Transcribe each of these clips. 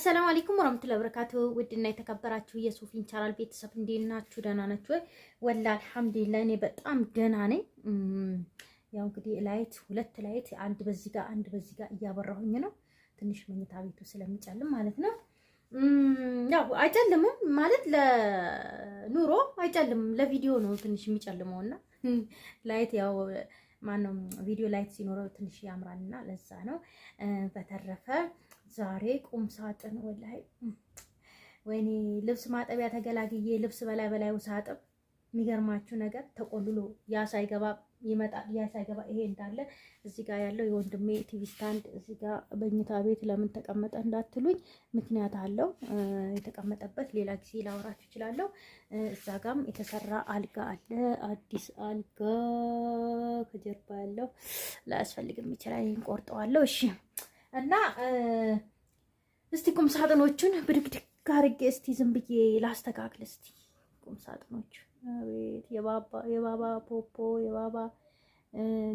አሰላሙ አለይኩም ወራህመቱላሂ ወበረካቱ። ውድና የተከበራችሁ የሱፊን ቻናል ቤተሰብ እንዴት ናችሁ? ደህና ናችሁ ወይ? ወላ አልሐምዱሊላህ እኔ በጣም ደህና ነኝ። ያው እንግዲህ ላይት ሁለት ላይት አንድ በዚህ ጋር አንድ በዚህ ጋር እያበራሁኝ ነው። ትንሽ መኝታ ቤቱ ስለሚጨልም ማለት ነው። ያው አይጨልምም ማለት ለኑሮ አይጨልምም፣ ለቪዲዮ ነው ትንሽ የሚጨልመውና ላይት ያው ማነው ቪዲዮ ላይት ሲኖረው ትንሽ ያምራልና ለዛ ነው። በተረፈ ዛሬ ቁም ሳጥን ወይኔ ልብስ ማጠቢያ ተገላግዬ ልብስ በላይ ሳጥብ የሚገርማችሁ ነገር ተቆልሎ ያ ሳይገባ ይመጣል። ያ ሳይገባ ይሄ እንዳለ እዚህ ጋር ያለው የወንድሜ ቲቪ ስታንድ እዚህ ጋር በእኝታ ቤት ለምን ተቀመጠ እንዳትሉኝ ምክንያት አለው። የተቀመጠበት ሌላ ጊዜ ላወራችሁ እችላለሁ። እዛ ጋም የተሰራ አልጋ አለ፣ አዲስ አልጋ ከጀርባ ያለው ላያስፈልግም ይችላል። ይሄን ቆርጠዋለሁ። እሺ እና እስቲ ቁም ሳጥኖቹን ብድግድግ አድርጌ እስቲ ዝም ብዬ ላስተካክል። እስቲ ቁም ሳጥኖቹ አቤት የባባ ፖፖ የባባ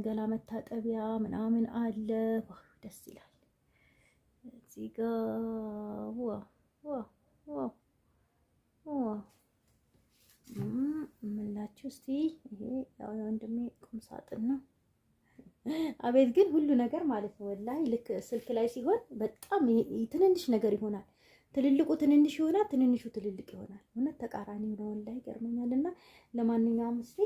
ገላ መታጠቢያ ምናምን አለ። ደስ ይላል። እዚህ ጋር ምላችሁ እስቲ ይሄ ያው ወንድሜ ቁም ሳጥን ነው። አቤት ግን ሁሉ ነገር ማለት ነው ወላሂ ልክ ስልክ ላይ ሲሆን በጣም ትንንሽ ነገር ይሆናል። ትልልቁ ትንንሽ ይሆናል፣ ትንንሹ ትልልቅ ይሆናል። እውነት ተቃራኒ ነው ወላሂ ይገርመኛልና ለማንኛውም እስቲ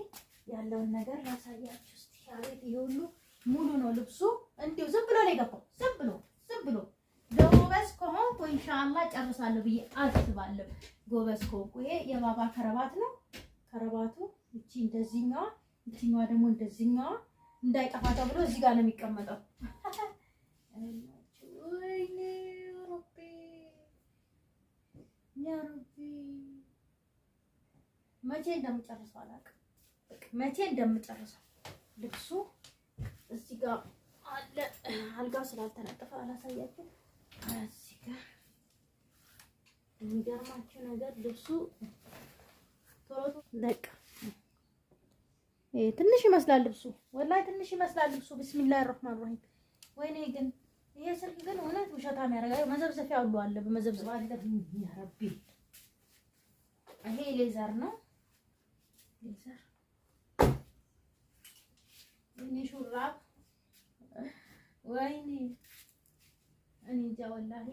ያለውን ነገር ላሳያችሁ እስቲ። አቤት ይሄ ሁሉ ሙሉ ነው ልብሱ። እንዲሁ ዝም ብሎ ነው የገባው። ዝም ብሎ ጎበዝ ከሆንኩ ኢንሻአላህ ጨርሳለሁ ብዬ አስባለሁ። ጎበዝ ከሆንኩ ይሄ የባባ ከረባት ነው። ከረባቱ እቺ እንደዚህኛዋ፣ እቺኛዋ ደግሞ እንደዚህኛዋ እንዳይጠፋ ተብሎ እዚህ ጋር ነው የሚቀመጠው። ወይኔ ረቢ መቼ እንደምጨርሰው አላውቅም። መቼ እንደምጨርሰው ልብሱ እዚህ ጋር አለ። አልጋው ስላልተነጠፈ አላሳያችሁም። እዚህ ጋር የሚገርማችሁ ነገር ልብሱ ቶሎ በቃ ትንሽ ይመስላል ልብሱ፣ ወላሂ ትንሽ ይመስላል ልብሱ። ቢስሚላሂ ረህማን ረሂም። ወይኔ ግን ይሄ ስልክ ግን እውነት ውሸታም ያደርጋል። መዘብዘፊያ ሁሉ አለ፣ በመዘብዘብ አለ። ያ ረቢ ይሄ ሌዘር ነው። ሌዘር እኔ ሹራብ ወይኔ እኔ እንጃ ወላሂ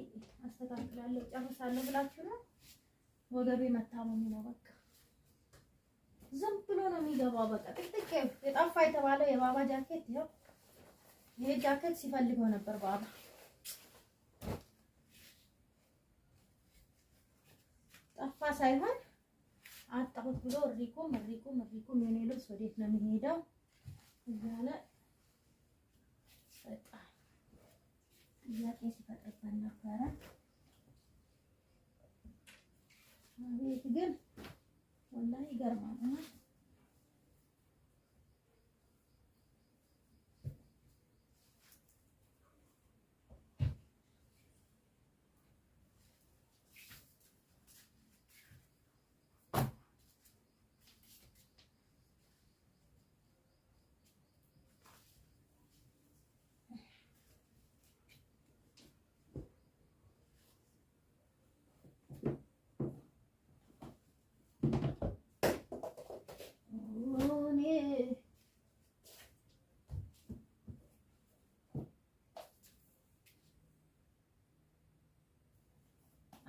አስተካክላለሁ ጨርሳለሁ ብላችሁ ነው። ወገቤ መታመሙ ነው በቃ ዝም ብሎ ነው የሚገባው። በቃ ጥቅጥቅ የጠፋ የተባለው የባባ ጃኬት ይኸው። ይሄ ጃኬት ሲፈልገው ነበር ባባ። ጠፋ ሳይሆን አጣሁት ብሎ እሪኩም የኔ ልብስ ወዴት ነው የሚሄደው እያለ በቃ ጥያቄ ሲፈጥርበት ነበረ። አቤት ግን ወላሂ ይገርማል።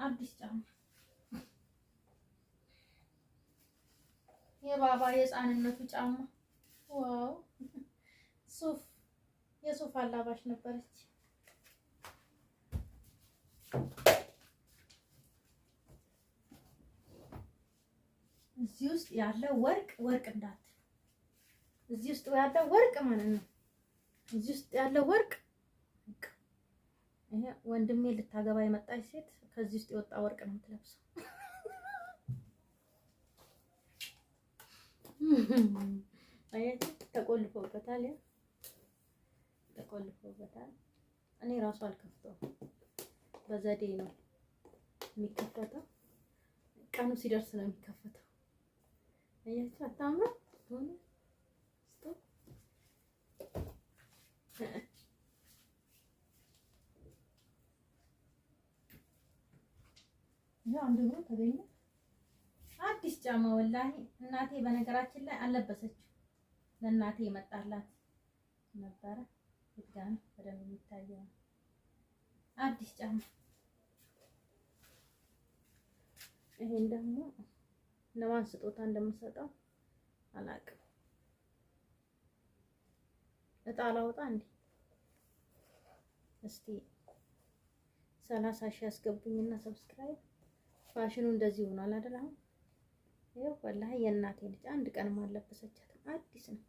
አዲስ ጫማ የባባ የህፃንነቱ ጫማ ዋው! ሱፍ የሱፍ አላባሽ ነበረች። እዚህ ውስጥ ያለው ወርቅ እንዳት እዚህ ውስጥ ያለው ወርቅ ማለት ነው። እዚህ ውስጥ ያለው ወርቅ ይሄ ወንድሜ ልታገባ የመጣች ሴት ከዚህ ውስጥ የወጣ ወርቅ ነው የምትለብሰው። አያችሁ ተቆልፎበታል። እኔ ራሱ አልከፍተውም፣ በዘዴ ነው የሚከፈተው። ቀኑ ሲደርስ ነው የሚከፈተው። አያችሁ አታምሩ ሆነ ያው አንዱ ነው ተገኘ አዲስ ጫማ ወላሂ እናቴ በነገራችን ላይ አለበሰችው። ለእናቴ የመጣላት ነበረ ድጋሚ በደንብ የሚታየው አዲስ ጫማ። ይሄን ደግሞ ለማን ስጦታ እንደምሰጠው አላውቅም። እጣ ላውጣ እንዴ? እስቲ 30 ሺህ ያስገቡኝና ሰብስክራይብ። ፋሽኑ እንደዚህ ሆኗል አይደል? አሁን ይኸው ወላሂ የእናቴ ልጅ አንድ ቀን አለበሰቻትም። አዲስ ነው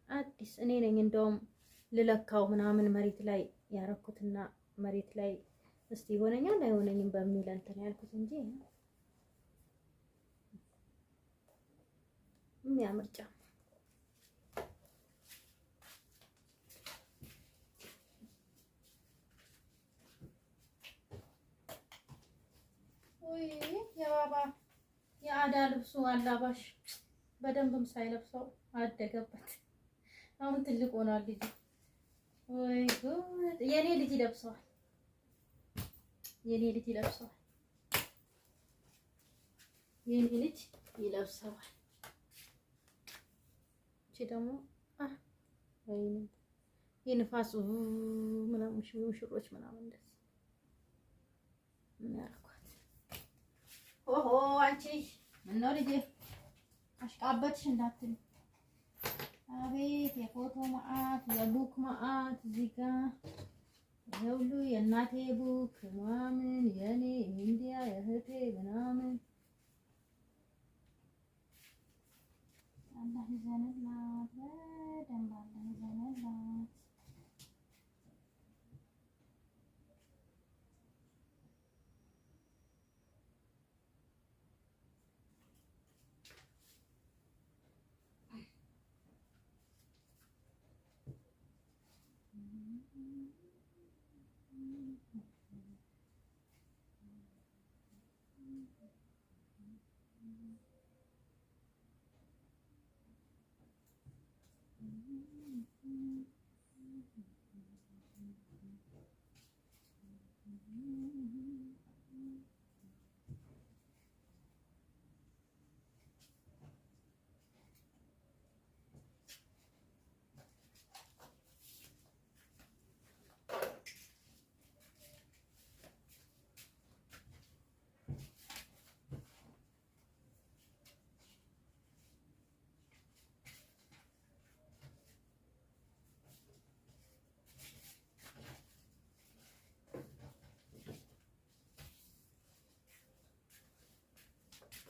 አዲስ። እኔ ነኝ እንደውም ልለካው ምናምን መሬት ላይ ያረኩትና መሬት ላይ እስቲ ይሆነኛል አይሆነኝም በሚል እንትን ያልኩት እንጂ የሚያምር ጫማ ወይ የባባ የአዳ ልብሱ አላባሽ በደንብም ሳይለብሰው አደገበት። አሁን ትልቅ ሆኗል ልጅ። ወይ ጉድ! የኔ ልጅ ይለብሰዋል፣ የኔ ልጅ ይለብሰዋል፣ የኔ ልጅ ይለብሰዋል። እቺ ደግሞ ወይ የንፋሱ ምናምን ሙሽሮች ምናምን እንደዚህ የሚያረኳት። ኦሆ አንቺ ምነው ልጄ አሽቃበትሽ እንዳትል። አቤት የፎቶ መዓት የቡክ መዓት እዚህ ጋር ሁሉ የእናቴ ቡክ ምናምን የኔ የኢንዲያ የእህቴ ምናምን አላህ ይዘንላት በደንብ አላህ ይዘንላት።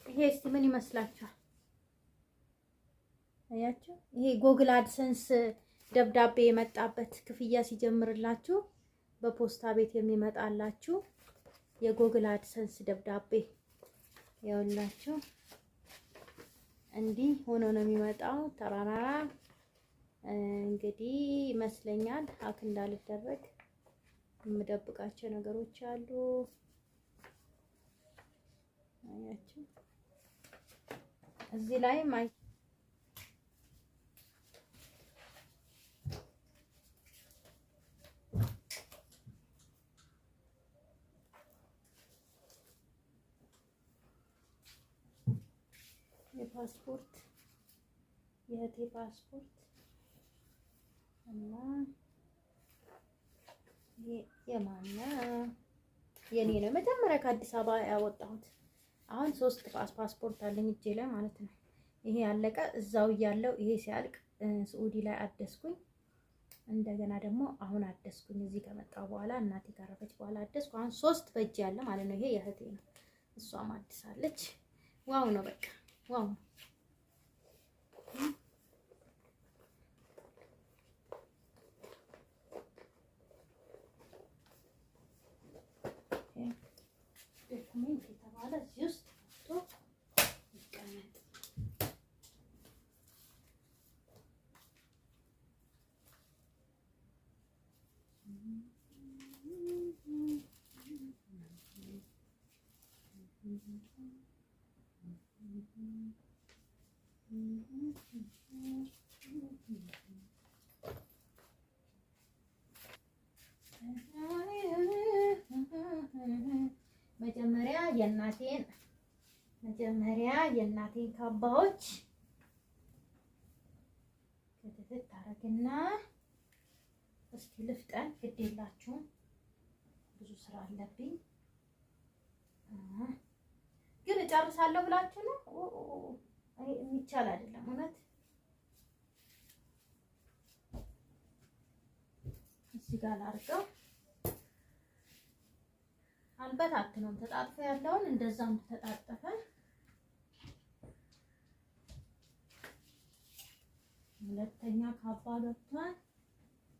ይሄ እስቲ ምን ይመስላችኋል? አያችሁ? ይሄ ጎግል አድሰንስ ደብዳቤ የመጣበት ክፍያ ሲጀምርላችሁ በፖስታ ቤት የሚመጣላችሁ የጎግል አድሰንስ ደብዳቤ ያውላችሁ እንዲህ ሆኖ ነው የሚመጣው። ተራራራ እንግዲህ ይመስለኛል ሀክ እንዳልደረግ የምደብቃቸው ነገሮች አሉ። አያችሁ እዚህ ላይ ማይ የፓስፖርት የእህቴ ፓስፖርት እና የማና የኔ ነው መጀመሪያ ከአዲስ አበባ ያወጣሁት። አሁን 3 ፓስፖርት አለኝ እጄ ላይ ማለት ነው። ይሄ ያለቀ እዛው እያለው ይሄ ሲያልቅ ሳኡዲ ላይ አደስኩኝ። እንደገና ደግሞ አሁን አደስኩኝ እዚህ ከመጣሁ በኋላ እናቴ ካረፈች በኋላ አደስኩ። አሁን 3 በእጄ ያለ ማለት ነው። ይሄ የእህቴ ነው፣ እሷም አድሳለች። ዋው ነው በቃ ዋው። ዶክመንት የተባለ እዚህ ውስጥ ይቀመጥ። የእናቴን መጀመሪያ የእናቴን ካባዎች ክትትት ታረግና እስኪ ልፍጠን። ግድ የላችሁም ብዙ ስራ አለብኝ። ግን እጨርሳለሁ ብላችሁ ነው? የሚቻል አይደለም እውነት። እዚህ ጋር ላድርገው። አልበታትነውም ተጣጥፎ ያለውን እንደዛም ተጣጠፈ። ሁለተኛ ካባ ገብቷል።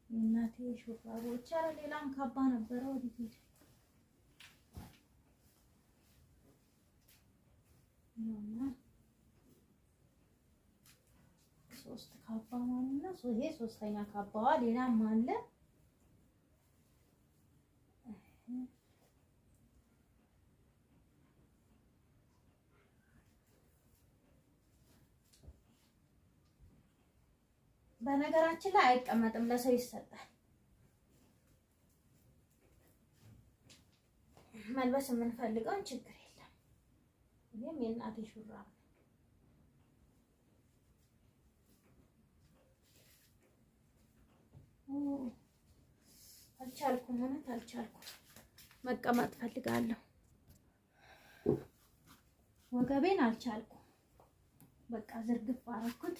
የእናቴ ሹራቦች። ኧረ ሌላም ካባ ነበረ ወዲህ ነውና 3 ካባ ማለት ነው። ይሄ ሶስተኛ ካባዋ። ሌላም አለ። በነገራችን ላይ አይቀመጥም፣ ለሰው ይሰጣል። መልበስ የምንፈልገውን ችግር የለም። ይሄም የእናቴ ሹራብ ነው። አልቻልኩም፣ እውነት አልቻልኩም። መቀመጥ ፈልጋለሁ። ወገቤን አልቻልኩም። በቃ ዝርግፍ አደረኩት።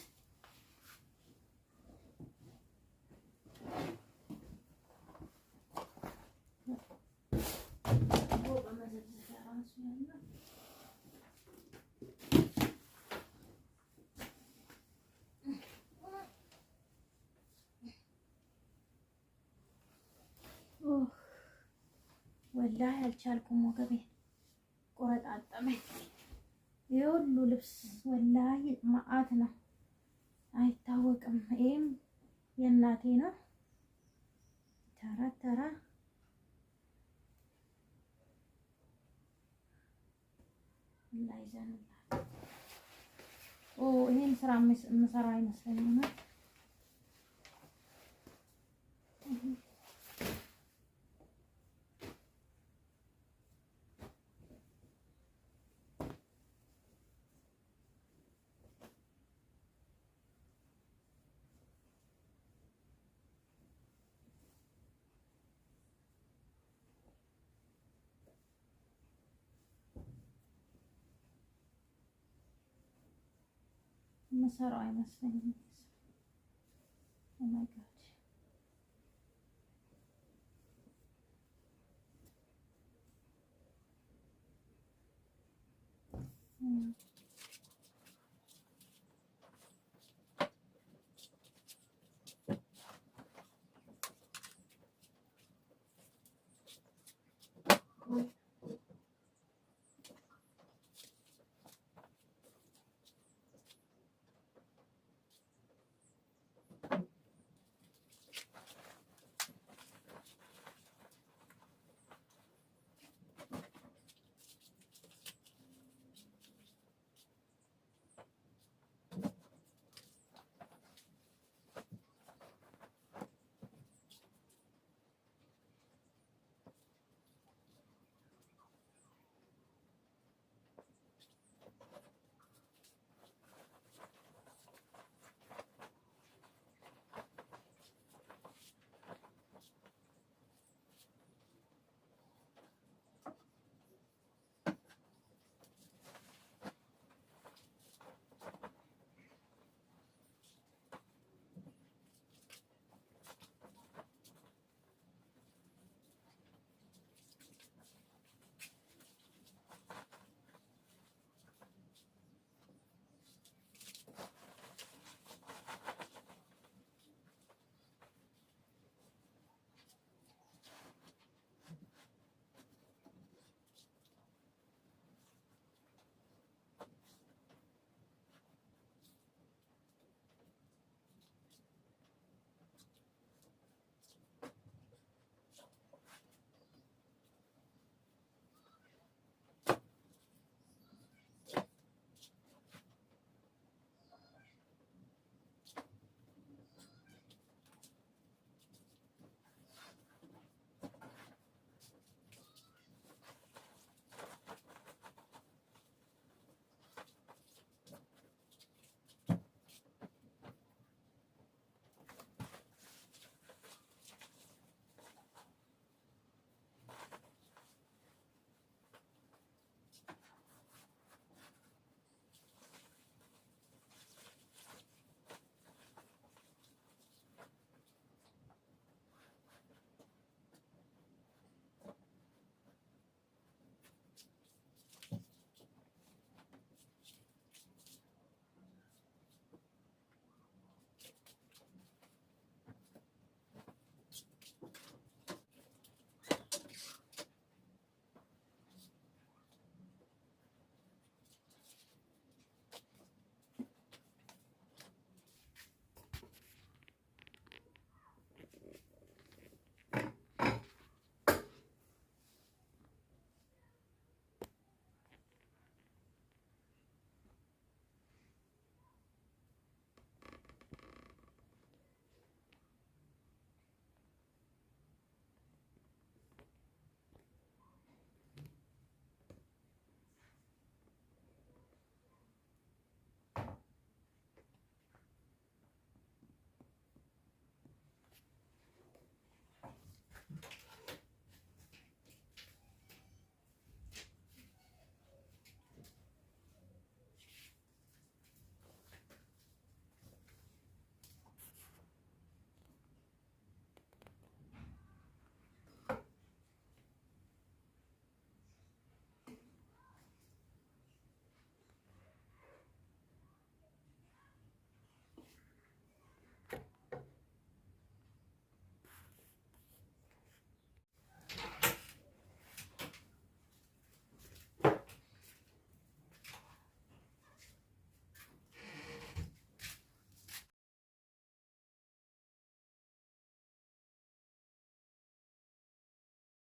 ወላሂ አልቻልኩም። ወገቤን ቆረጣጠመኝ። የሁሉ ልብስ ወላሂ መዓት ነው፣ አይታወቅም። ይሄም የእናቴ ነው። ተራ ተራ ላይዘንላ። ይሄን ስራ የምሰራ አይመስለኝም። የምሰራው አይመስለኝም። ኦ ማይ ጋድ